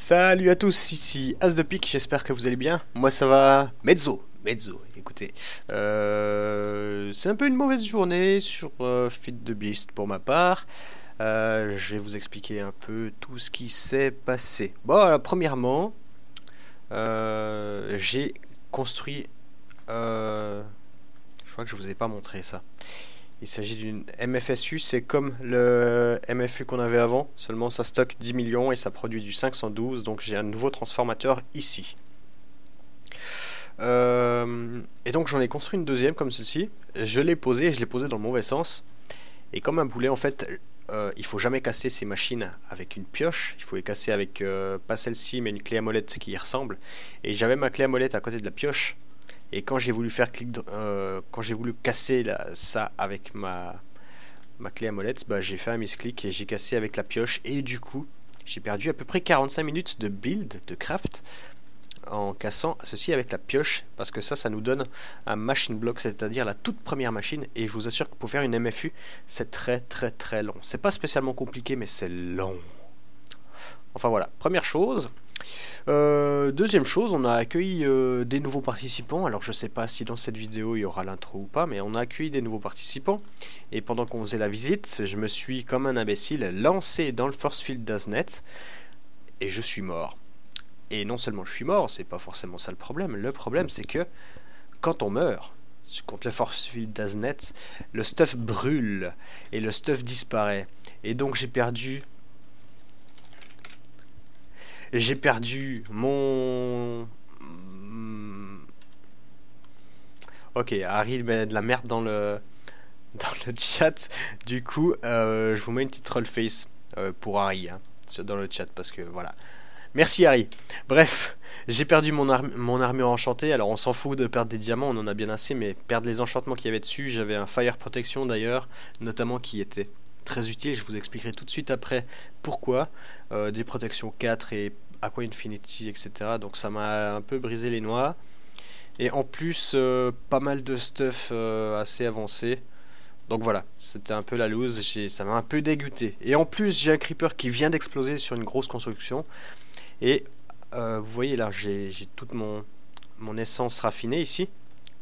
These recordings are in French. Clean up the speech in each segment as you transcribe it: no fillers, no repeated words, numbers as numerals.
Salut à tous, ici As de Pique, j'espère que vous allez bien. Moi ça va mezzo, écoutez. C'est un peu une mauvaise journée sur Feed the Beast pour ma part. Je vais vous expliquer un peu tout ce qui s'est passé. Bon, alors, premièrement, j'ai construit... je crois que je vous ai pas montré ça. Il s'agit d'une MFSU, c'est comme le MFU qu'on avait avant, seulement ça stocke 10 millions et ça produit du 512, donc j'ai un nouveau transformateur ici. Et donc j'en ai construit une deuxième comme ceci, je l'ai posée et je l'ai posée dans le mauvais sens. Et comme un boulet en fait, il faut jamais casser ces machines avec une pioche, il faut les casser avec pas celle-ci mais une clé à molette qui y ressemble. Et j'avais ma clé à molette à côté de la pioche. Et quand j'ai voulu faire quand j'ai voulu casser ça avec ma clé à molette, bah, j'ai fait un misclick et j'ai cassé avec la pioche. Et du coup, j'ai perdu à peu près 45 minutes de build, de craft, en cassant ceci avec la pioche. Parce que ça nous donne un machine block, c'est-à-dire la toute première machine. Et je vous assure que pour faire une MFU, c'est très long. C'est pas spécialement compliqué, mais c'est long. Enfin voilà, première chose. Deuxième chose, on a accueilli des nouveaux participants. Alors je sais pas si dans cette vidéo il y aura l'intro ou pas, mais on a accueilli des nouveaux participants. Et pendant qu'on faisait la visite, je me suis comme un imbécile lancé dans le force field d'Aznet et je suis mort. Et non seulement je suis mort, c'est pas forcément ça le problème. Le problème c'est que quand on meurt contre le force field d'Aznet, le stuff brûle et le stuff disparaît. Et donc j'ai perdu mon... Ok, Harry met de la merde dans le chat. Du coup, je vous mets une petite troll face pour Harry hein, dans le chat parce que voilà. Merci Harry. Bref, j'ai perdu mon armure enchantée. Alors on s'en fout de perdre des diamants, on en a bien assez, mais perdre les enchantements qu'il y avait dessus. J'avais un fire protection d'ailleurs, notamment qui était très utile. Je vous expliquerai tout de suite après pourquoi. Des protections 4 et Aqua Infinity, etc. Donc ça m'a un peu brisé les noix. Et en plus, pas mal de stuff assez avancé. Donc voilà, c'était un peu la loose, ça m'a un peu dégoûté. Et en plus, j'ai un creeper qui vient d'exploser sur une grosse construction. Et vous voyez là, j'ai toute mon essence raffinée ici,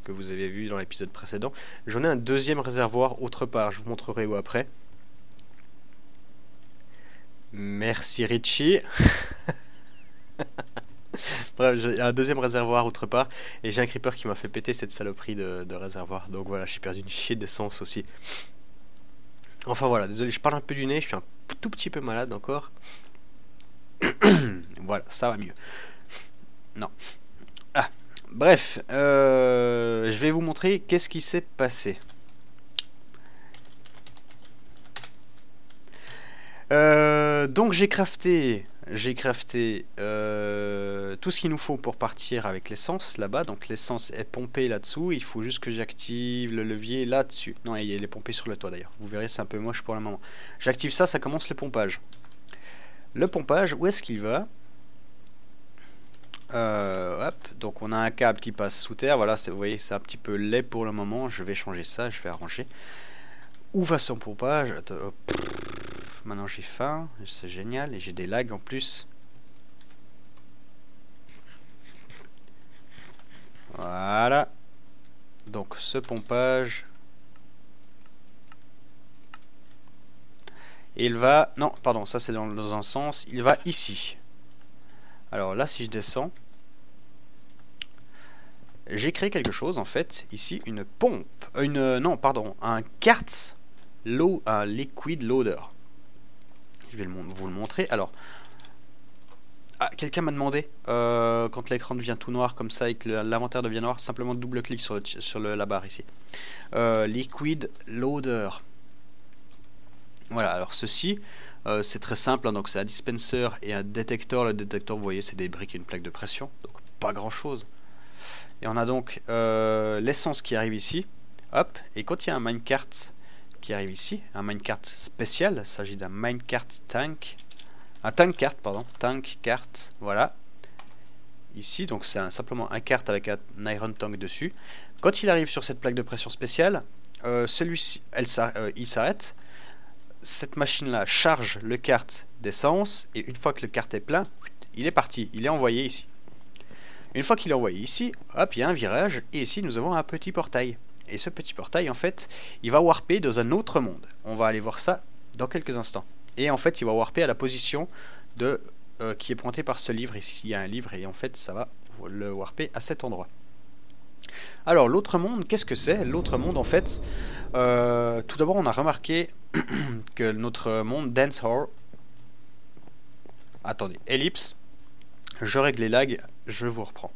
que vous avez vu dans l'épisode précédent. J'en ai un deuxième réservoir autre part, je vous montrerai où après. Merci Richie. Bref, j'ai un deuxième réservoir autre part. Et j'ai un creeper qui m'a fait péter cette saloperie de réservoir. Donc voilà, j'ai perdu une chier d'essence aussi. Enfin voilà, désolé, je parle un peu du nez, je suis un tout petit peu malade encore. Voilà, ça va mieux. Non. Ah, bref, je vais vous montrer qu'est-ce qui s'est passé. Donc j'ai crafté tout ce qu'il nous faut pour partir avec l'essence là-bas. Donc l'essence est pompée là-dessous. Il faut juste que j'active le levier là-dessus. Non, il est pompé sur le toit d'ailleurs. Vous verrez, c'est un peu moche pour le moment. J'active ça, ça commence le pompage. Le pompage, où est-ce qu'il va? Hop, donc on a un câble qui passe sous terre. Voilà, vous voyez, c'est un petit peu laid pour le moment. Je vais changer ça, je vais arranger. Où va son pompage? Maintenant j'ai faim, c'est génial, et j'ai des lags en plus. Voilà. Donc ce pompage, il va... Non, pardon, ça c'est dans un sens. Il va ici. Alors là, si je descends, j'ai créé quelque chose en fait. Ici, une pompe. Non, pardon, un un liquid loader. Je vais vous le montrer. Alors, quelqu'un m'a demandé quand l'écran devient tout noir comme ça et que l'inventaire devient noir, simplement double-clic sur la barre ici. Liquid loader. Voilà. Alors ceci, c'est très simple. Hein, donc c'est un dispenser et un détecteur. Le détecteur, vous voyez, c'est des briques et une plaque de pression. Donc pas grand-chose. Et on a donc l'essence qui arrive ici. Hop. Et quand il y a un minecart qui arrive ici, un minecart spécial, il s'agit d'un minecart tank, un tank cart, pardon, tank cart, voilà, ici, donc c'est simplement un cart avec un iron tank dessus. Quand il arrive sur cette plaque de pression spéciale, celui-ci, il s'arrête, cette machine-là charge le cart d'essence, et une fois que le cart est plein, il est parti, il est envoyé ici. Une fois qu'il est envoyé ici, hop, il y a un virage, et ici nous avons un petit portail. Et ce petit portail, en fait, il va warper dans un autre monde. On va aller voir ça dans quelques instants. Et en fait, il va warper à la position de, qui est pointée par ce livre. Ici, il y a un livre, et en fait, ça va le warper à cet endroit. Alors, l'autre monde, qu'est-ce que c'est? L'autre monde, en fait, tout d'abord, on a remarqué que notre monde Dancehall... Attendez, ellipse. Je règle les lags, je vous reprends.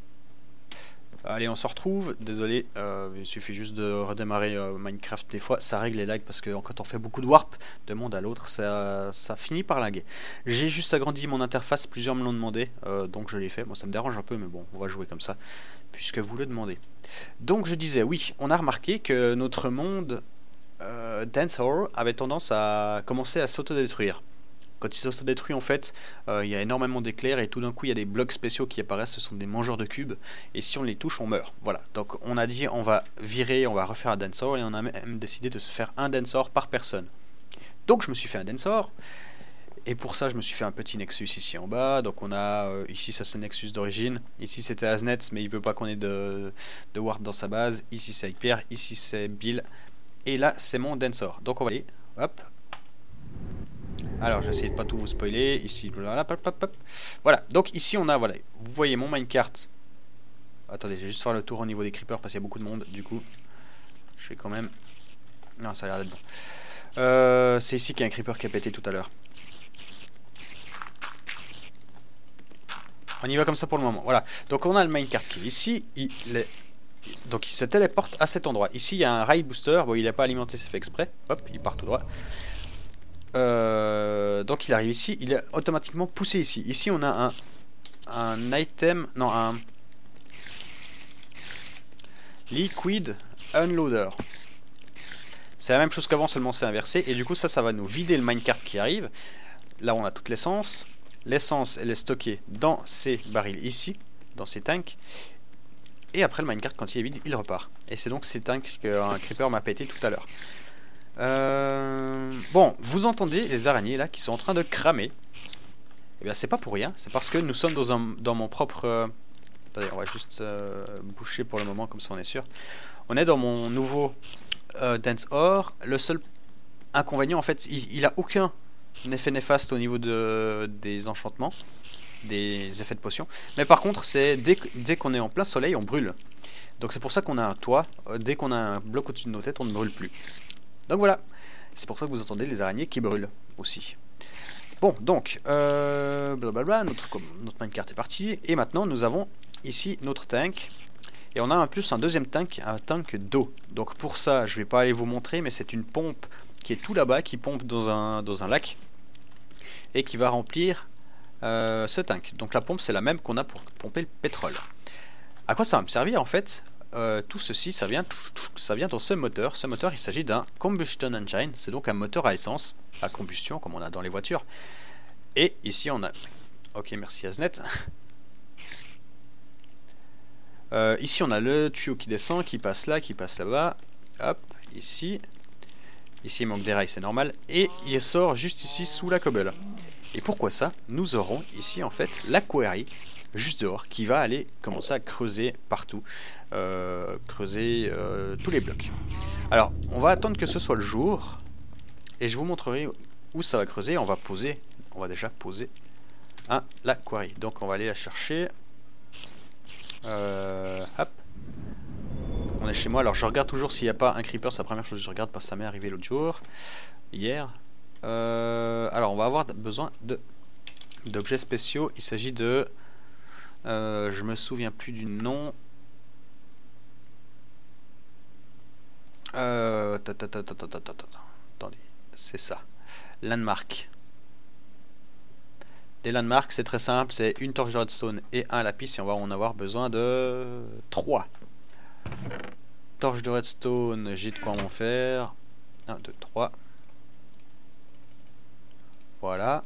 Allez, on se retrouve. Désolé, il suffit juste de redémarrer Minecraft. Des fois, ça règle les lags parce que quand on fait beaucoup de warp de monde à l'autre, ça finit par laguer. J'ai juste agrandi mon interface, plusieurs me l'ont demandé, donc je l'ai fait. Moi, ça me dérange un peu, mais bon, on va jouer comme ça, puisque vous le demandez. Donc, je disais, oui, on a remarqué que notre monde Dancehall avait tendance à commencer à s'autodétruire. Quand il s'autodétruit, en fait, il y a énormément d'éclairs et tout d'un coup il y a des blocs spéciaux qui apparaissent, ce sont des mangeurs de cubes, et si on les touche on meurt. Voilà, donc on a dit on va virer, on va refaire un Dancehall, et on a même décidé de se faire un Dancehall par personne. Donc je me suis fait un Dancehall, et pour ça je me suis fait un petit Nexus ici en bas. Donc on a, ici ça c'est Nexus d'origine, ici c'était Aznet mais il veut pas qu'on ait de warp dans sa base, ici c'est avec Pierre, ici c'est Bill, et là c'est mon Dancehall. Donc on va aller, hop. Alors j'essaie de pas tout vous spoiler, ici, voilà, donc ici on a, voilà, vous voyez mon minecart. Attendez, je vais juste faire le tour au niveau des creepers parce qu'il y a beaucoup de monde, du coup, je vais quand même, non ça a l'air d'être bon. C'est ici qu'il y a un creeper qui a pété tout à l'heure. On y va comme ça pour le moment, voilà, donc on a le minecart qui est ici, donc il se téléporte à cet endroit. Ici il y a un rail booster, bon il n'est pas alimenté, c'est fait exprès, hop, il part tout droit. Donc il arrive ici, il est automatiquement poussé ici. Ici on a un item, non un liquid unloader. C'est la même chose qu'avant, seulement c'est inversé. Et du coup ça va nous vider le minecart qui arrive. Là on a toute l'essence. L'essence elle est stockée dans ces barils ici, dans ces tanks. Et après le minecart quand il est vide il repart. Et c'est donc ces tanks qu'un creeper m'a pété tout à l'heure. Bon, vous entendez les araignées là qui sont en train de cramer. Et bien c'est pas pour rien, c'est parce que nous sommes dans mon propre... Attendez, on va juste boucher pour le moment, comme ça on est sûr. On est dans mon nouveau Dancehall. Le seul inconvénient en fait, il a aucun effet néfaste au niveau des enchantements, des effets de potion. Mais par contre, c'est dès qu'on est en plein soleil, on brûle. Donc c'est pour ça qu'on a un toit. Dès qu'on a un bloc au-dessus de nos têtes, on ne brûle plus. Donc voilà, c'est pour ça que vous entendez les araignées qui brûlent aussi. Bon, donc, blablabla, notre minecart est parti. Et maintenant, nous avons ici notre tank. Et on a en plus un deuxième tank, un tank d'eau. Donc pour ça, je vais pas aller vous montrer, mais c'est une pompe qui est tout là-bas, qui pompe dans un lac. Et qui va remplir ce tank. Donc la pompe, c'est la même qu'on a pour pomper le pétrole. À quoi ça va me servir en fait? Tout ceci, ça vient dans ce moteur. Ce moteur, il s'agit d'un combustion engine. C'est donc un moteur à essence, à combustion, comme on a dans les voitures. Et ici, on a... Ok, merci Aznet. Ici, on a le tuyau qui descend, qui passe là, qui passe là-bas. Hop, ici. Ici, il manque des rails, c'est normal. Et il sort juste ici, sous la cobble. Et pourquoi ça? Nous aurons ici, en fait, la quarry, juste dehors, qui va aller commencer à creuser partout. Creuser tous les blocs. Alors on va attendre que ce soit le jour et je vous montrerai où ça va creuser. On va déjà poser la quarry. Donc on va aller la chercher. Hop. On est chez moi. Alors je regarde toujours s'il n'y a pas un creeper. C'est la première chose que je regarde parce que ça m'est arrivé l'autre jour, hier. Alors on va avoir besoin d'objets spéciaux. Il s'agit de je me souviens plus du nom. Attendez, c'est ça. Landmark. Des landmarks, c'est très simple, c'est une torche de redstone et un lapis, et on va en avoir besoin de 3. Torche de redstone, j'ai de quoi en faire. 1, 2, 3. Voilà.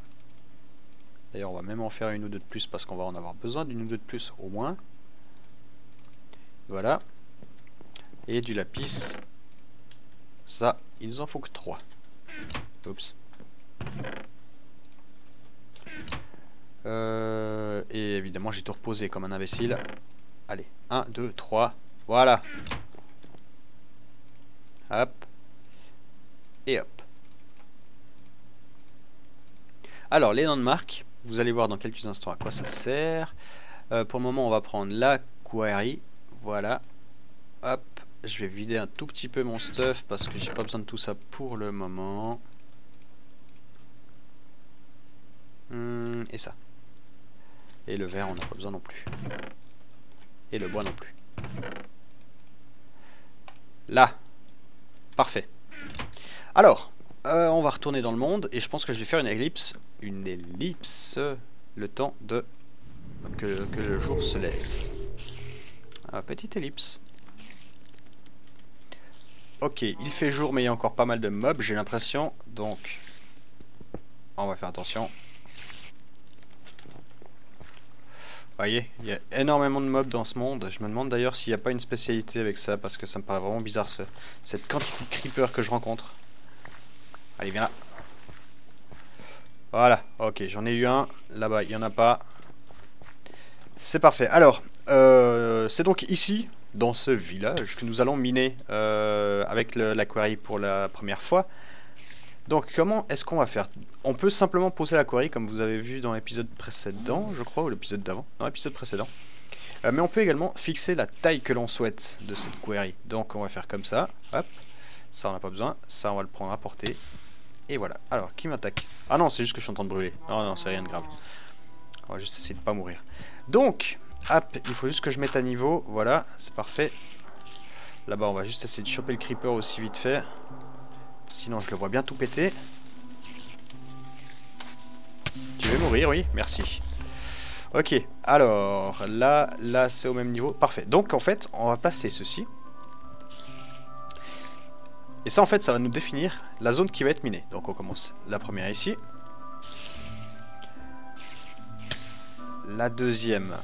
D'ailleurs, on va même en faire une ou deux de plus parce qu'on va en avoir besoin d'une ou deux de plus au moins. Voilà. Et du lapis. Ça, il nous en faut que 3. Oups. et évidemment j'ai tout reposé comme un imbécile. Allez, 1, 2, 3, voilà. Hop. Et hop. Alors les landmarks, vous allez voir dans quelques instants à quoi ça sert. Pour le moment on va prendre la quarry. Voilà. Hop. Je vais vider un tout petit peu mon stuff parce que j'ai pas besoin de tout ça pour le moment. Et ça. Et le verre on n'a pas besoin non plus. Et le bois non plus. Là. Parfait. Alors, on va retourner dans le monde et je pense que je vais faire une ellipse. Une ellipse. Le temps de que le jour se lève. Petite ellipse. Ok, il fait jour mais il y a encore pas mal de mobs, j'ai l'impression. Donc, on va faire attention. Vous voyez, il y a énormément de mobs dans ce monde. Je me demande d'ailleurs s'il n'y a pas une spécialité avec ça, parce que ça me paraît vraiment bizarre cette quantité de creepers que je rencontre. Allez, viens là. Voilà, ok, j'en ai eu un. Là-bas, il n'y en a pas. C'est parfait. Alors, c'est donc ici, dans ce village, que nous allons miner avec la quarry pour la première fois. Donc, comment est-ce qu'on va faire? On peut simplement poser la quarry, comme vous avez vu dans l'épisode précédent, je crois, ou l'épisode d'avant. Non, l'épisode précédent. Mais on peut également fixer la taille que l'on souhaite de cette query. Donc on va faire comme ça, hop, ça on n'a pas besoin, ça on va le prendre à portée. Et voilà, alors qui m'attaque? Ah non, c'est juste que je suis en train de brûler. Non, non, c'est rien de grave. On va juste essayer de pas mourir. Donc, hop, il faut juste que je mette à niveau, voilà, c'est parfait. Là-bas on va juste essayer de choper le creeper aussi vite fait. Sinon je le vois bien tout péter. Tu veux mourir, oui, merci. Ok, alors là c'est au même niveau, parfait. Donc en fait, on va placer ceci. Et ça en fait, ça va nous définir la zone qui va être minée. Donc on commence la première ici. La deuxième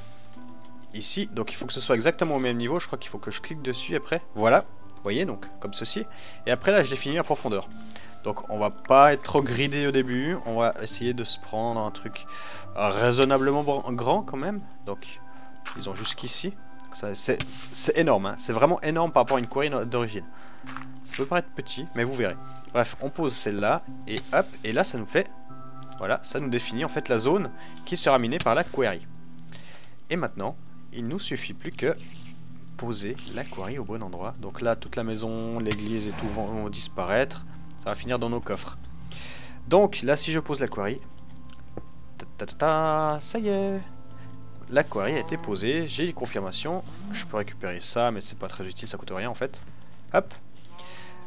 ici. Donc il faut que ce soit exactement au même niveau. Je crois qu'il faut que je clique dessus après. Voilà, vous voyez, donc comme ceci. Et après là, je définis la profondeur. Donc on va pas être trop gridé au début. On va essayer de se prendre un truc raisonnablement grand quand même. Donc disons jusqu'ici. C'est énorme, hein. C'est vraiment énorme par rapport à une query d'origine. Ça peut paraître petit, mais vous verrez. Bref, on pose celle-là, et hop, et là ça nous fait... Voilà, ça nous définit en fait la zone qui sera minée par la query. Et maintenant, il nous suffit plus que poser la query au bon endroit. Donc là, toute la maison, l'église et tout vont disparaître. Ça va finir dans nos coffres. Donc là, si je pose la query... Ça y est, la query a été posée, j'ai les confirmations. Je peux récupérer ça, mais c'est pas très utile, ça coûte rien en fait. Hop.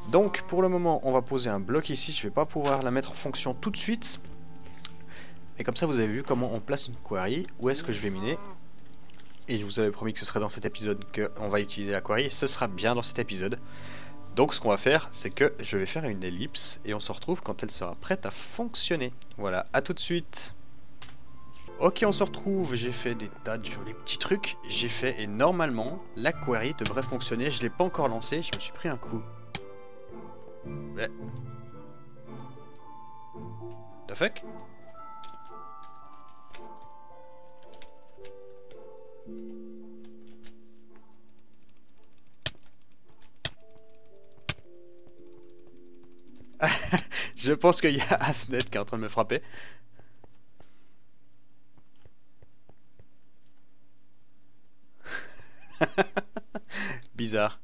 Donc pour le moment on va poser un bloc ici, je vais pas pouvoir la mettre en fonction tout de suite. Et comme ça vous avez vu comment on place une query, où est-ce que je vais miner. Et je vous avais promis que ce serait dans cet épisode qu'on va utiliser la query, ce sera bien dans cet épisode. Donc ce qu'on va faire, c'est que je vais faire une ellipse et on se retrouve quand elle sera prête à fonctionner. Voilà, à tout de suite. Ok, on se retrouve, j'ai fait des tas de jolis petits trucs, j'ai fait et normalement la query devrait fonctionner, je l'ai pas encore lancée, je me suis pris un coup. Ouais. The fuck? Je pense qu'il y a Asnet qui est en train de me frapper. Bizarre.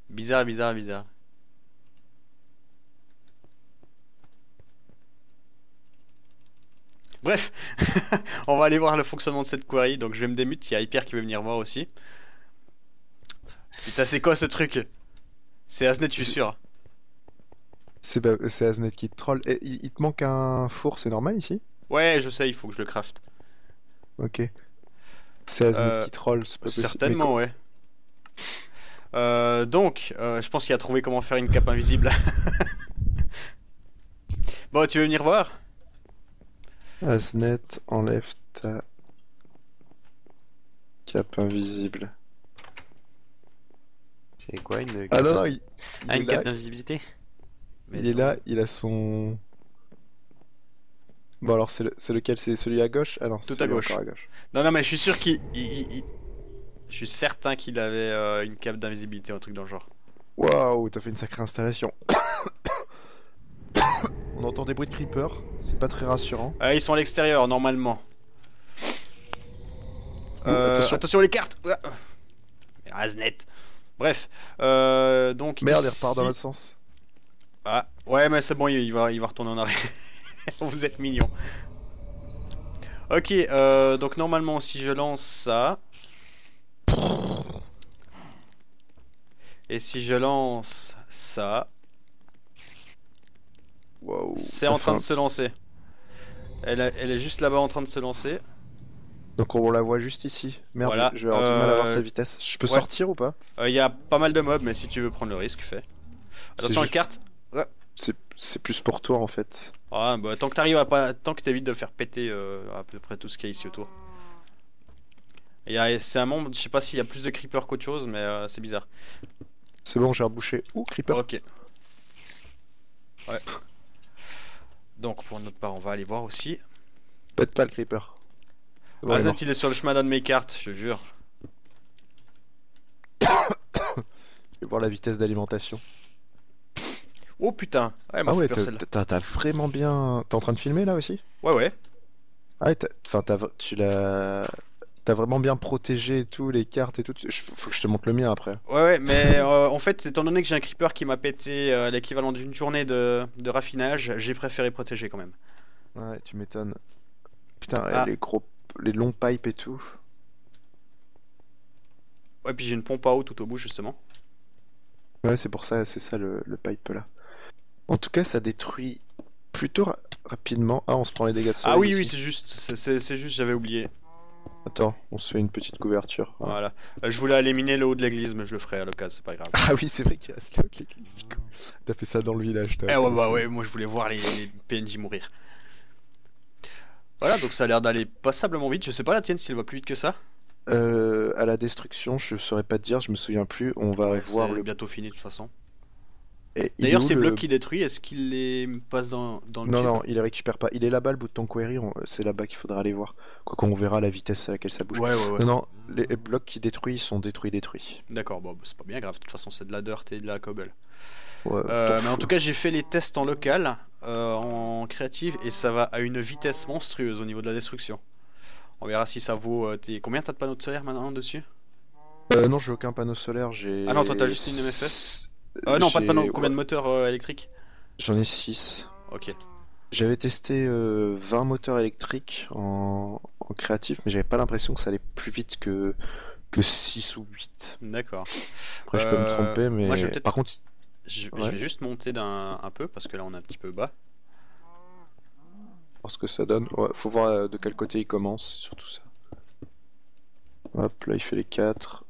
Bizarre, bizarre, bizarre. Bref, on va aller voir le fonctionnement de cette query. Donc je vais me démute, il y a Hyper qui veut venir voir aussi. Putain, c'est quoi ce truc? C'est Asnet, je suis sûr. C'est Aznet qui te troll. Et il te manque un four, c'est normal ici? Ouais, je sais, il faut que je le craft. Ok. C'est Aznet qui troll, c'est pas possible. Certainement, ouais. Je pense qu'il a trouvé comment faire une cape invisible. Bon, tu veux venir voir? Aznet, enlève ta cape invisible. C'est quoi une Ah non, non, Ah, est une là, cape d'invisibilité? il est là, il a son... Bon alors c'est lequel? C'est celui à gauche? Ah non, Tout c'est à celui gauche. encore à gauche. Non, non, mais je suis sûr je suis certain qu'il avait une cape d'invisibilité ou un truc dans le genre. Waouh, t'as fait une sacrée installation. On entend des bruits de creeper, c'est pas très rassurant. Ils sont à l'extérieur, normalement. Attention. Attention les cartes. Ouah. Raznet. Bref, donc Merde, il ici... repart dans l'autre sens. Ah, ouais, mais c'est bon, il va retourner en arrière. Vous êtes mignons. Ok, donc normalement, si je lance ça... Et si je lance ça... Waouh. C'est en train de se lancer. Elle est juste là-bas en train de se lancer. Donc on la voit juste ici. Merde, Voilà, je vais avoir du mal à voir sa vitesse. Je peux ouais. sortir ou pas? Il y a pas mal de mobs, mais si tu veux prendre le risque, fais. Attention à la carte. Ouais. C'est plus pour toi en fait. Ah, bah, tant que t'arrives à pas, tant que t'évites de faire péter à peu près tout ce qu'il y a ici autour. C'est un monde, je sais pas s'il y a plus de creepers qu'autre chose, mais c'est bizarre. C'est bon, j'ai rebouché. Ouh, creeper. Ok. Ouais. Donc pour notre part, on va aller voir aussi. Pète pas le creeper. Bon, Raznet, il est sur le chemin d'un de mes cartes, je te jure. je vais voir la vitesse d'alimentation. Oh putain, ouais, elle m'a Ah fait ouais, peur celle-là. t'as vraiment bien... T'es en train de filmer là aussi? Ouais, ouais. Ah ouais, tu l'as... T'as vraiment bien protégé et tout, les cartes et tout. Faut que je te montre le mien après. Ouais, ouais, mais en fait, étant donné que j'ai un creeper qui m'a pété l'équivalent d'une journée de raffinage, j'ai préféré protéger quand même. Ouais, tu m'étonnes. Putain, Ah. les longs pipes et tout. Ouais, puis j'ai une pompe à eau tout au bout, justement. Ouais, c'est pour ça, c'est ça le pipe là. En tout cas, ça détruit plutôt rapidement. Ah, on se prend les dégâts de soleil Ah oui, ici. oui, c'est juste, c'est juste, j'avais oublié. Attends, on se fait une petite couverture. Voilà. Je voulais éliminer le haut de l'église, mais je le ferai à l'occasion, c'est pas grave. Ah oui, c'est vrai qu'il reste là l'église, du coup. T'as fait ça dans le village, toi. Eh ouais, bah ouais, moi je voulais voir les PNJ mourir. Voilà, donc ça a l'air d'aller passablement vite. Je sais pas la tienne s'il va plus vite que ça. À la destruction, je saurais pas te dire, je me souviens plus. On va Ouais, voir c'est le. bientôt fini de toute façon. Et il est D'ailleurs, où, ces le- blocs qui détruit, est-ce qu'il les passe dans le Non, tube? non, il les récupère pas. Il est là-bas, le bout de ton query. C'est là-bas qu'il faudra aller voir. Quoi qu'on verra la vitesse à laquelle ça bouge. Ouais, ouais, ouais. Non, non, les blocs qui détruisent sont détruits. D'accord, bon, bah, c'est pas bien grave. De toute façon, c'est de la dirt et de la cobble. Ouais, Mais en tout cas, j'ai fait les tests en local, en créative, et ça va à une vitesse monstrueuse au niveau de la destruction. On verra si ça vaut. Combien t'as de panneaux de solaire maintenant dessus? non, j'ai aucun panneau solaire. J'ai. Ah non, toi t'as juste une MFS? Non, pas de panneau. Combien de moteurs électriques? J'en ai 6. Ok. J'avais testé 20 moteurs électriques en créatif, mais j'avais pas l'impression que ça allait plus vite que 6 ou 8. D'accord. Après, je peux me tromper, mais Moi, je vais peut-être. par contre, Je ouais, vais juste monter un peu parce que là on est un petit peu bas. voir ce que ça donne. Ouais, faut voir de quel côté il commence, surtout ça. Hop, là il fait les 4.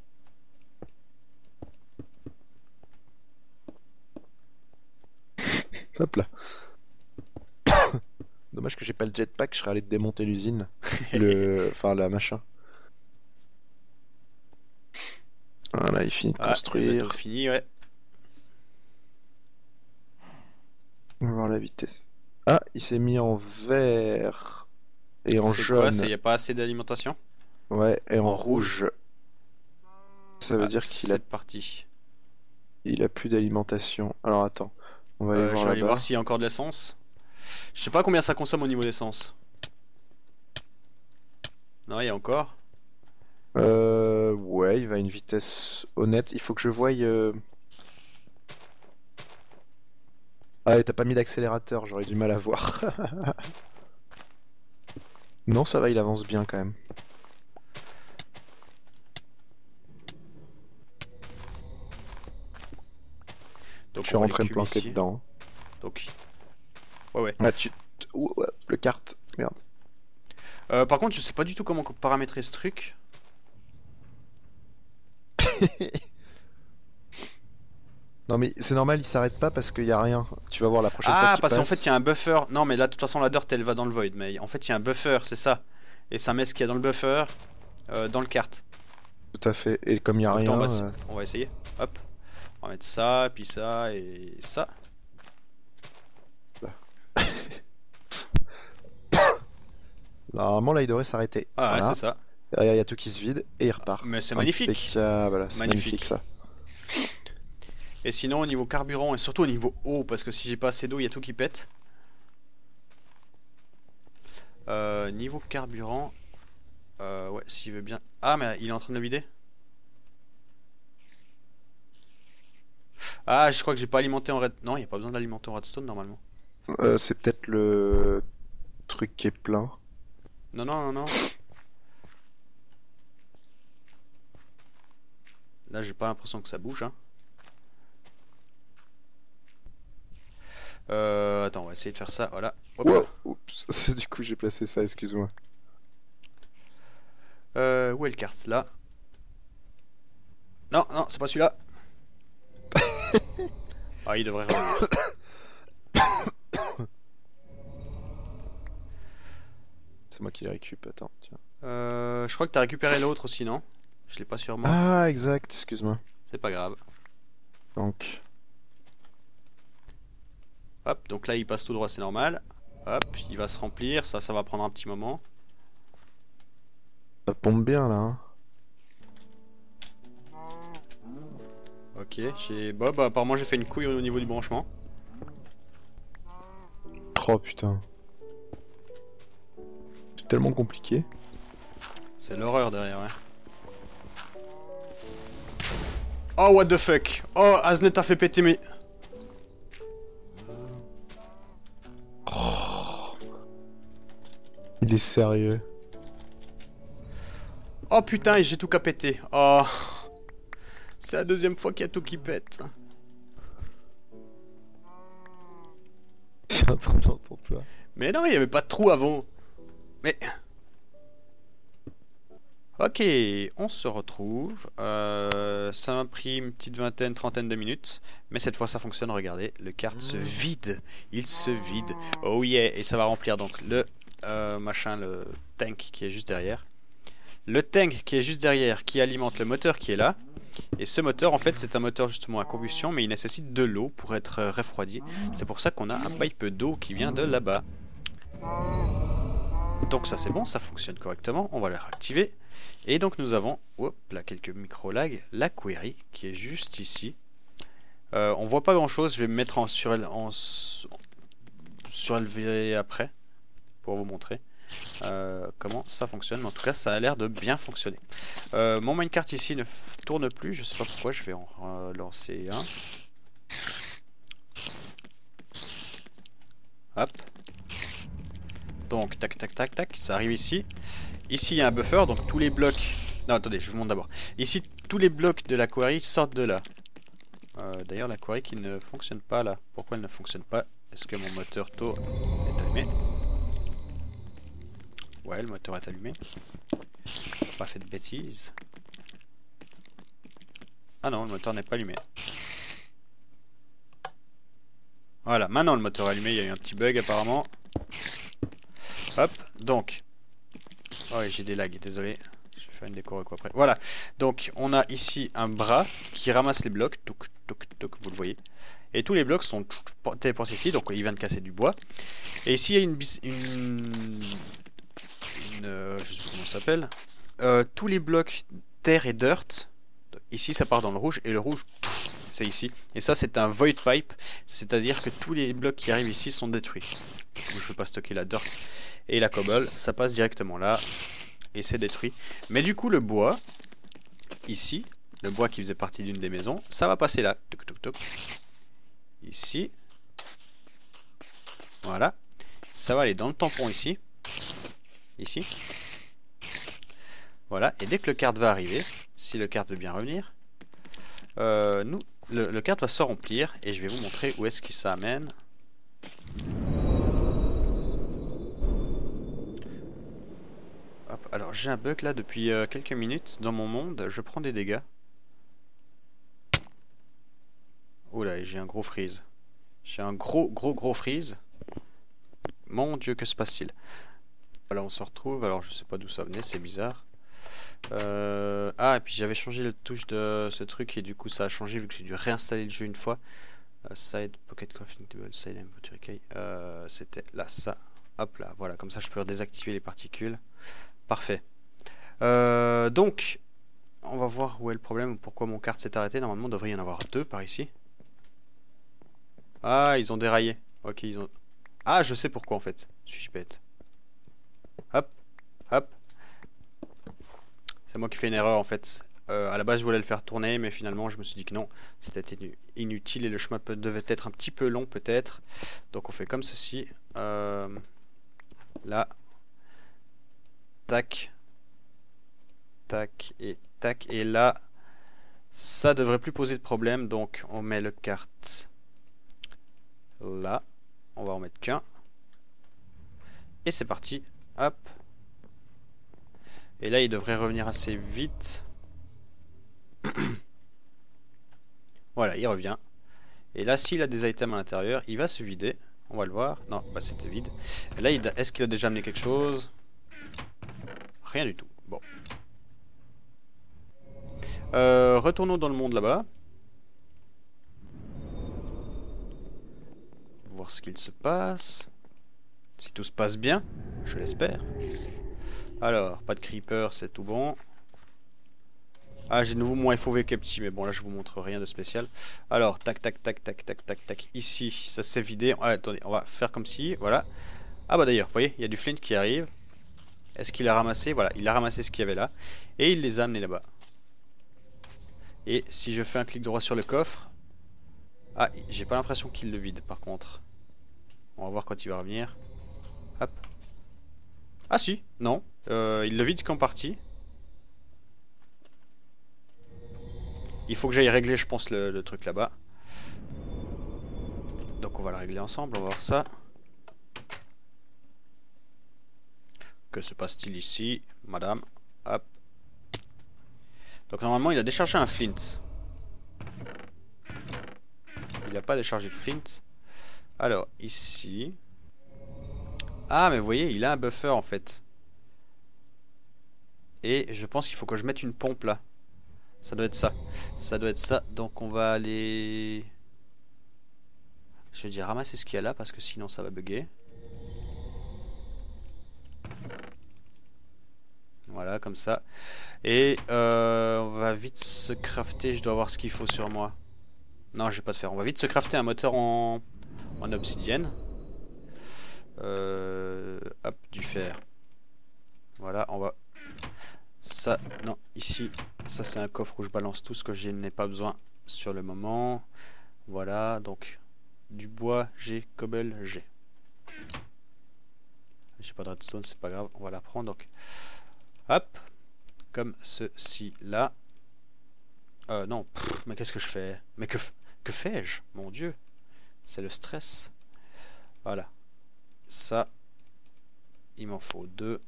Hop là. Dommage que j'ai pas le jetpack, je serais allé te démonter l'usine. Enfin, la machin. Voilà, il finit de Ah, il est bientôt construire. fini, ouais. On va voir la vitesse. Ah, il s'est mis en vert et en C'est quoi? jaune. Il n'y a pas assez d'alimentation? Ouais, et en En rouge. rouge. Ça veut Ah, dire qu'il a, c'est parti. il a plus d'alimentation. Alors attends, on va aller Je voir vais aller là-bas. voir s'il y a encore de l'essence. Je sais pas combien ça consomme au niveau d'essence. Non, il y a encore. Ouais, il va à une vitesse honnête. Il faut que je voie. Ah, et t'as pas mis d'accélérateur, j'aurais du mal à voir. Non, ça va, il avance bien quand même. Donc Je suis on va rentré les me cuber planter ici. dedans. Donc, ouais, ouais. Ah, ouh, ouais, le carte, merde. Par contre, je sais pas du tout comment paramétrer ce truc. Non mais c'est normal, il s'arrête pas parce qu'il y a rien. Tu vas voir la prochaine fois Ah, qu'il parce qu'en passe. fait, il y a un buffer. Non, mais là, de toute façon, la dirt, elle va dans le void. Mais en fait, il y a un buffer, c'est ça. Et ça met ce qu'il y a dans le buffer dans le carte. Tout à fait. Et comme il y a Attends, rien, on va essayer. Hop. On va mettre ça, puis ça, et ça. Normalement, là, il devrait s'arrêter. Ah ouais, Voilà. c'est ça. Il y a tout qui se vide et il repart. Mais c'est magnifique. Impeccable, c'est magnifique ça. Et sinon, au niveau carburant et surtout au niveau eau, parce que si j'ai pas assez d'eau, il y a tout qui pète. Niveau carburant, ouais, s'il veut bien. Ah, mais il est en train de le vider. Ah, je crois que j'ai pas alimenté en red. Non, il n'y a pas besoin d'alimenter en redstone normalement. C'est peut-être le truc qui est plein. Non, non, non, non. Là, j'ai pas l'impression que ça bouge, hein. Attends, on va essayer de faire ça. Voilà. Hop là. Wow. Oups, du coup j'ai placé ça, excuse-moi. Où est le carte? Là. Non, non, c'est pas celui-là. Ah, il devrait revenir. C'est moi qui les récup, attends, tiens. Je crois que t'as récupéré l'autre aussi, non? Je l'ai pas sur moi. Ah, exact, excuse-moi. C'est pas grave. Donc, Hop, donc là il passe tout droit, c'est normal. Hop, il va se remplir, ça va prendre un petit moment. ça pompe bien là. Hein. Ok, j'ai... Bah, apparemment j'ai fait une couille au niveau du branchement. Oh putain. C'est tellement compliqué. C'est l'horreur derrière, ouais. Oh, what the fuck. Oh, Aznet a fait péter mes... Il est sérieux. Oh putain, et j'ai tout qu'à péter. Oh. C'est la deuxième fois qu'il y a tout qui pète. J'ai un trou dans ton toit. Mais non, il n'y avait pas de trou avant. Mais... Ok, on se retrouve. Ça m'a pris une petite vingtaine, trentaine de minutes. Mais cette fois ça fonctionne, regardez. Le kart se vide. Il se vide. Oh yeah, et ça va remplir donc le machin, le tank qui est juste derrière. Le tank qui est juste derrière qui alimente le moteur qui est là. Et ce moteur en fait c'est un moteur justement à combustion mais il nécessite de l'eau pour être refroidi. C'est pour ça qu'on a un pipe d'eau qui vient de là-bas. Donc ça c'est bon, ça fonctionne correctement. On va le réactiver. Et donc nous avons, hop là quelques micro lags, la query qui est juste ici. On voit pas grand chose, je vais me mettre en surélevé après pour vous montrer comment ça fonctionne. Mais en tout cas ça a l'air de bien fonctionner. Mon minecart ici ne tourne plus, je sais pas pourquoi, je vais en relancer un. Hop. Donc tac tac tac tac, ça arrive ici. Ici il y a un buffer, donc tous les blocs... Non attendez, je vous montre d'abord. Ici tous les blocs de la query sortent de là. D'ailleurs la query qui ne fonctionne pas là. Pourquoi elle ne fonctionne pas? Est-ce que mon moteur taux est allumé? Ouais, le moteur est allumé. Pas fait de bêtises. Ah non, le moteur n'est pas allumé. Voilà, maintenant le moteur est allumé, il y a eu un petit bug apparemment. Hop, donc... Oh ouais, j'ai des lags, désolé. Je vais faire une déco quoi après. Voilà, donc on a ici un bras qui ramasse les blocs. Touk, touk, touk, vous le voyez. Et tous les blocs sont téléportés ici, donc il vient de casser du bois. Et ici il y a je sais pas comment ça s'appelle. Tous les blocs terre et dirt. Ici ça part dans le rouge et le rouge c'est ici. Et ça c'est un void pipe, c'est-à-dire que tous les blocs qui arrivent ici sont détruits. Du coup je peux pas stocker la dirt et la cobble, ça passe directement là et c'est détruit. Mais du coup le bois, ici, le bois qui faisait partie d'une des maisons, ça va passer là. Toc, toc, toc. Ici. Voilà. Ça va aller dans le tampon ici. Ici. Voilà. Et dès que le cart va arriver, si le cart veut bien revenir, le cart va se remplir et je vais vous montrer où est-ce que ça amène. Hop, alors j'ai un bug là depuis quelques minutes dans mon monde, je prends des dégâts. Oula, j'ai un gros freeze. J'ai un gros freeze. Mon dieu, que se passe-t-il? Voilà, on se retrouve, alors je sais pas d'où ça venait, c'est bizarre. Ah, et puis j'avais changé la touche de ce truc et du coup ça a changé vu que j'ai dû réinstaller le jeu une fois. Side Pocket Configurable Side Input Request. C'était là, ça. Hop là, voilà, comme ça je peux désactiver les particules. Parfait. Donc, on va voir où est le problème, pourquoi mon kart s'est arrêté. Normalement, il devrait y en avoir deux par ici. Ah, ils ont déraillé. Ok, ils ont... Ah, je sais pourquoi en fait. Suis-je bête? Hop, hop. C'est moi qui fais une erreur en fait. À la base, je voulais le faire tourner, mais finalement, je me suis dit que non, c'était inutile et le chemin devait être un petit peu long peut-être. Donc, on fait comme ceci. Là, tac, tac et tac. Et là, ça devrait plus poser de problème. Donc, on met le kart là. On va en mettre qu'un. Et c'est parti. Hop. Et là, il devrait revenir assez vite. Voilà, il revient. Et là, s'il a des items à l'intérieur, il va se vider. On va le voir. Non, bah c'était vide. Et là, est-ce qu'il a déjà amené quelque chose? Rien du tout. Bon. Retournons dans le monde là-bas. Voir ce qu'il se passe. Si tout se passe bien, je l'espère. Alors, pas de creeper, c'est tout bon. Ah, j'ai de nouveau mon FOV qui est petit, mais bon, là, je vous montre rien de spécial. Alors, tac, tac, tac, tac, tac, tac, tac. Ici, ça s'est vidé. Ah, attendez, on va faire comme si, voilà. Ah bah d'ailleurs, vous voyez, il y a du flint qui arrive. Est-ce qu'il a ramassé? Voilà, il a ramassé ce qu'il y avait là. Et il les a amenés là-bas. Et si je fais un clic droit sur le coffre... Ah, j'ai pas l'impression qu'il le vide, par contre. On va voir quand il va revenir. Hop. Ah si, non. Il le vide qu'en partie. Il faut que j'aille régler, je pense, le truc là-bas. Donc on va le régler ensemble, on va voir ça. Que se passe-t-il ici, madame? Hop. Donc normalement il a déchargé un flint. Il n'a pas déchargé de flint. Alors ici... Ah mais vous voyez, il a un buffer en fait. Et je pense qu'il faut que je mette une pompe là. Ça doit être ça. Ça doit être ça. Donc on va aller... Je vais dire ramasser ce qu'il y a là parce que sinon ça va bugger. Voilà, comme ça. Et on va vite se crafter. Je dois voir ce qu'il faut sur moi. Non, je vais pas te faire. On va vite se crafter un moteur en obsidienne. Hop, du fer. Voilà, on va... Ça, non, ici, ça c'est un coffre où je balance tout ce que je n'ai pas besoin sur le moment. Voilà, donc du bois, j'ai, cobble, j'ai. J'ai pas de redstone, c'est pas grave, on va la prendre. Donc, hop, comme ceci là. Non, mais qu'est-ce que je fais? Mais que fais-je? Mon Dieu, c'est le stress. Voilà, ça, il m'en faut deux.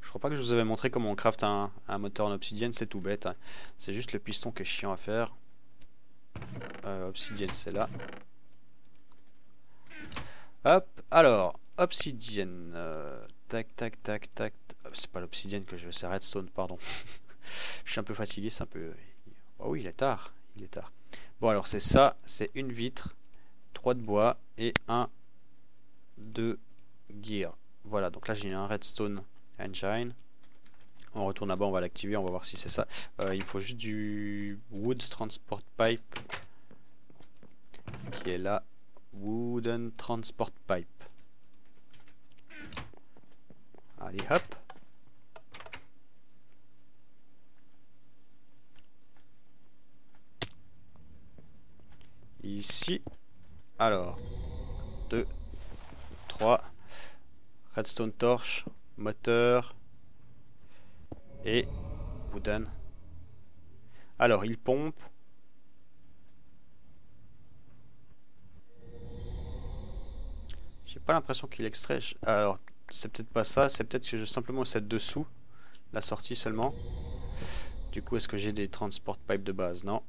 Je crois pas que je vous avais montré comment on craft un moteur en obsidienne, c'est tout bête. Hein. C'est juste le piston qui est chiant à faire. Obsidienne, c'est là. Hop, alors, obsidienne. Tac, tac, tac, tac. C'est pas l'obsidienne que je veux, c'est redstone, pardon. Je suis un peu fatigué, c'est un peu... Oh oui, il est tard, il est tard. Bon, alors c'est ça, c'est une vitre, 3 de bois et un de gear. Voilà, donc là j'ai un redstone engine. On retourne là-bas, on va l'activer, on va voir si c'est ça. Il faut juste du wood transport pipe qui est là. Wooden transport pipe. Allez, hop. Ici. Alors, 2, 3. Redstone torche, moteur et wooden. Alors, il pompe. J'ai pas l'impression qu'il extrait. Alors, c'est peut-être pas ça. C'est peut-être que je simplement c'est dessous. La sortie seulement. Du coup, est-ce que j'ai des transport pipes de base? Non.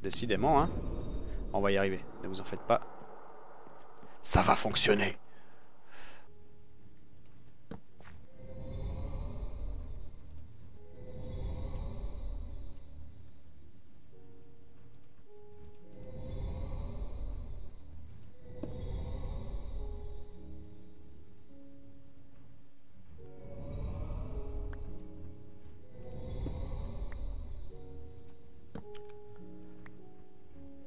Décidément, hein. On va y arriver. Ne vous en faites pas. Ça va fonctionner.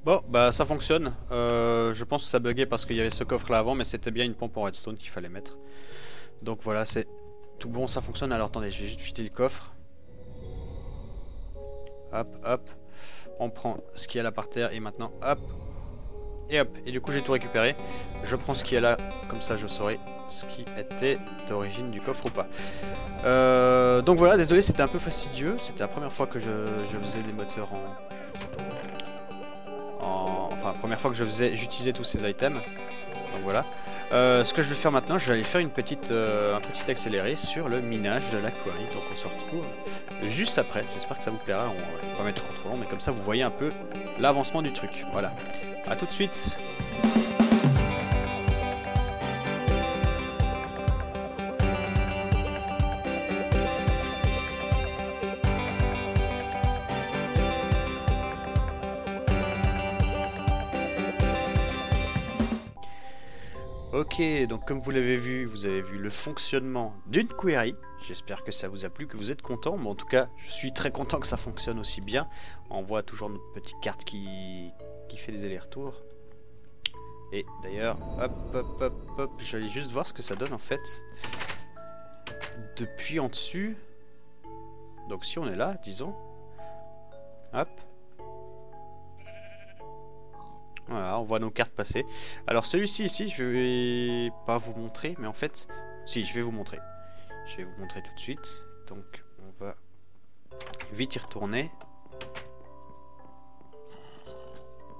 Bon, bah ça fonctionne. Je pense que ça buguait parce qu'il y avait ce coffre là avant, mais c'était bien une pompe en redstone qu'il fallait mettre. Donc voilà, c'est tout bon, ça fonctionne. Alors attendez, je vais juste vider le coffre. Hop, hop. On prend ce qu'il y a là par terre et maintenant, hop. Et hop, et du coup j'ai tout récupéré. Je prends ce qu'il y a là, comme ça je saurai ce qui était d'origine du coffre ou pas. Donc voilà, désolé, c'était un peu fastidieux. C'était la première fois que je faisais des moteurs enfin, la première fois que j'utilisais tous ces items. Donc voilà. Ce que je vais faire maintenant, je vais aller faire un petit accéléré sur le minage de la quarry. Donc on se retrouve juste après. J'espère que ça vous plaira. On va pas mettre trop long, mais comme ça vous voyez un peu l'avancement du truc. Voilà. A tout de suite. Ok, donc comme vous l'avez vu, vous avez vu le fonctionnement d'une query. J'espère que ça vous a plu, que vous êtes content. Mais en tout cas, je suis très content que ça fonctionne aussi bien. On voit toujours notre petite carte qui fait des allers-retours. Et d'ailleurs, hop, hop, hop, hop, je vais aller juste voir ce que ça donne en fait. Depuis en dessus. Donc si on est là, disons. Hop. Voilà, on voit nos cartes passer. Alors celui-ci ici, je vais pas vous montrer, mais en fait, si, je vais vous montrer. Je vais vous montrer tout de suite. Donc, on va vite y retourner.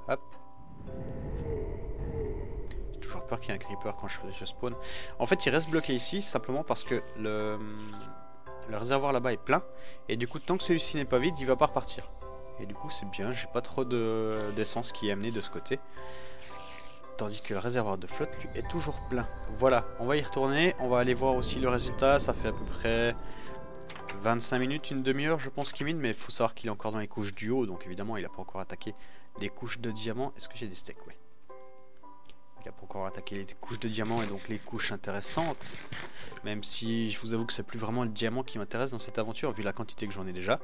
Hop. J'ai toujours peur qu'il y ait un creeper quand je spawn. En fait, il reste bloqué ici, simplement parce que le réservoir là-bas est plein. Et du coup, tant que celui-ci n'est pas vide, il va pas repartir. Et du coup c'est bien, j'ai pas trop d'essence qui est amenée de ce côté. Tandis que le réservoir de flotte lui est toujours plein. Voilà, on va y retourner, on va aller voir aussi le résultat. Ça fait à peu près 25 minutes, une demi-heure je pense qu'il mine. Mais il faut savoir qu'il est encore dans les couches du haut. Donc évidemment il n'a pas encore attaqué les couches de diamants. Est-ce que j'ai des steaks? Oui. Il n'a pas encore attaqué les couches de diamants et donc les couches intéressantes. Même si je vous avoue que c'est plus vraiment le diamant qui m'intéresse dans cette aventure vu la quantité que j'en ai déjà.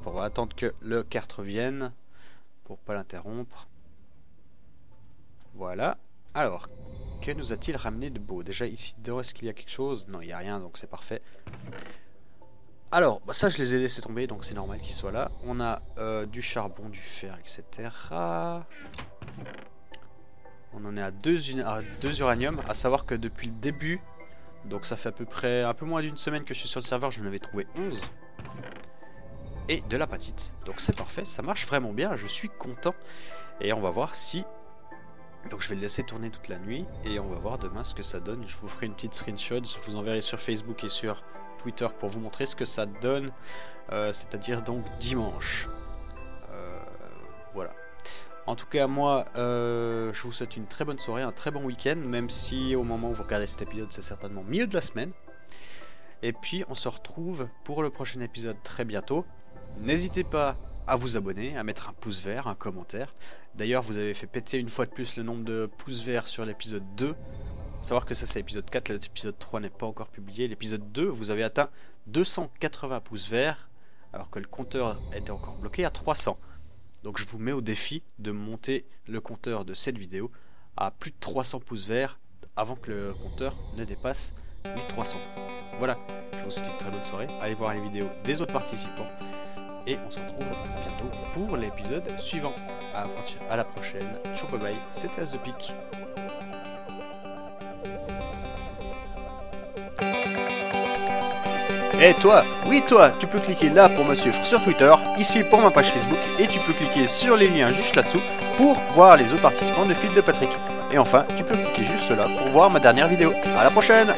On va attendre que le carte revienne pour pas l'interrompre. Voilà. Alors, que nous a-t-il ramené de beau? Déjà ici dedans, est-ce qu'il y a quelque chose? Non, il n'y a rien, donc c'est parfait. Alors, bah ça je les ai laissés tomber, donc c'est normal qu'ils soient là. On a du charbon, du fer, etc. On en est à 2 uranium, à savoir que depuis le début, donc ça fait à peu près un peu moins d'une semaine que je suis sur le serveur, je n'en avais trouvé 11. Et de la patite, donc c'est parfait, ça marche vraiment bien, je suis content. Et on va voir si, donc je vais le laisser tourner toute la nuit et on va voir demain ce que ça donne. Je vous ferai une petite screenshot, je vous enverrai sur Facebook et sur Twitter pour vous montrer ce que ça donne, c'est à dire donc dimanche. Voilà, en tout cas moi je vous souhaite une très bonne soirée, un très bon week-end, même si au moment où vous regardez cet épisode c'est certainement milieu de la semaine. Et puis on se retrouve pour le prochain épisode très bientôt. N'hésitez pas à vous abonner, à mettre un pouce vert, un commentaire. D'ailleurs, vous avez fait péter une fois de plus le nombre de pouces verts sur l'épisode 2. Savoir que ça c'est l'épisode 4, l'épisode 3 n'est pas encore publié. L'épisode 2, vous avez atteint 280 pouces verts, alors que le compteur était encore bloqué à 300. Donc je vous mets au défi de monter le compteur de cette vidéo à plus de 300 pouces verts avant que le compteur ne dépasse les 300. Voilà, je vous souhaite une très bonne soirée. Allez voir les vidéos des autres participants. Et on se retrouve bientôt pour l'épisode suivant. À la prochaine. Ciao, bye bye. C'était As The Peak. Et toi, oui toi, tu peux cliquer là pour me suivre sur Twitter, ici pour ma page Facebook, et tu peux cliquer sur les liens juste là-dessous pour voir les autres participants de Fil de Patrick. Et enfin, tu peux cliquer juste là pour voir ma dernière vidéo. À la prochaine!